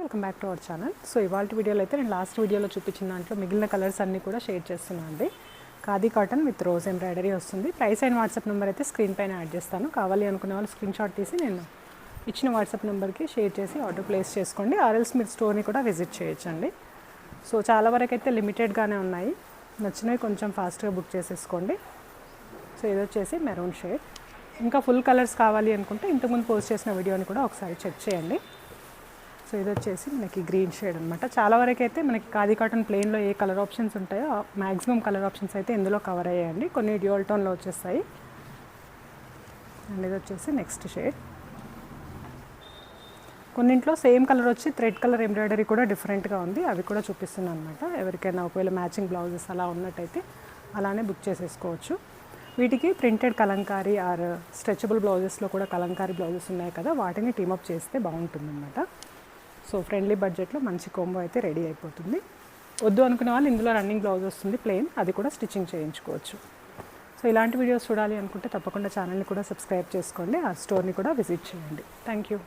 Welcome back to our channel. So ఇవాళ వీడియోలో అయితే నేను లాస్ట్ వీడియోలో చూపించిన దాంట్లో మిగిలిన కలర్స్ అన్నీ కూడా షేర్ చేస్తున్నాను అండి. Khadi cotton with rose embroidery వస్తుంది. ప్రైస్ అండ్ వాట్సాప్ నెంబర్ అయితే స్క్రీన్ పైన యాడ్ చేస్తాను. కావాలి అనుకునే వాళ్ళు స్క్రీన్ షాట్ తీసి నేను ఇచ్చిన వాట్సాప్ నెంబర్కి షేర్ చేసి ఆర్డర్ ప్లేస్ చేసుకోండి. ఆర్ఎల్స్ మీరు స్టోర్ని కూడా విజిట్ చేయొచ్చండి. సో చాలా వరకు అయితే లిమిటెడ్గానే ఉన్నాయి. నచ్చినవి కొంచెం ఫాస్ట్గా బుక్ చేసేసుకోండి. సో ఇది వచ్చేసి మెరూన్ షేడ్. ఇంకా ఫుల్ కలర్స్ కావాలి అనుకుంటే ఇంతకుముందు పోస్ట్ చేసిన వీడియోని కూడా ఒకసారి చెక్ చేయండి. సో ఇది వచ్చేసి మనకి గ్రీన్ షేడ్ అనమాట. చాలా వరకు అయితే మనకి ఖాదీ కాటన్ ప్లెయిన్లో ఏ కలర్ ఆప్షన్స్ ఉంటాయో మ్యాక్సిమం కలర్ ఆప్షన్స్ అయితే ఇందులో కవర్ అయ్యాయండి. కొన్ని డ్యూయల్ టోన్లో వచ్చేస్తాయి. అండ్ ఇది వచ్చేసి నెక్స్ట్ షేడ్. కొన్నింట్లో సేమ్ కలర్ వచ్చి థ్రెడ్ కలర్ ఎంబ్రాయిడరీ కూడా డిఫరెంట్గా ఉంది. అవి కూడా చూపిస్తున్నాను అనమాట. ఎవరికైనా ఒకవేళ మ్యాచింగ్ బ్లౌజెస్ అలా ఉన్నట్టయితే అలానే బుక్ చేసేసుకోవచ్చు. వీటికి ప్రింటెడ్ కలంకారీ ఆర్ స్ట్రెచబుల్ బ్లౌజెస్లో కూడా కలంకారీ బ్లౌజెస్ ఉన్నాయి కదా, వాటిని టీమప్ చేస్తే బాగుంటుందన్నమాట. సో ఫ్రెండ్లీ బడ్జెట్లో మంచి కాంబో అయితే రెడీ అయిపోతుంది. వద్దు అనుకునే వాళ్ళు ఇందులో రన్నింగ్ బ్లౌజ్ వస్తుంది ప్లెయిన్, అది కూడా స్టిచ్చింగ్ చేయించుకోవచ్చు. సో ఇలాంటి వీడియోస్ చూడాలి అనుకుంటే తప్పకుండా ఛానల్ని కూడా సబ్స్క్రైబ్ చేసుకోండి. ఆ స్టోర్ని కూడా విజిట్ చేయండి. Thank you.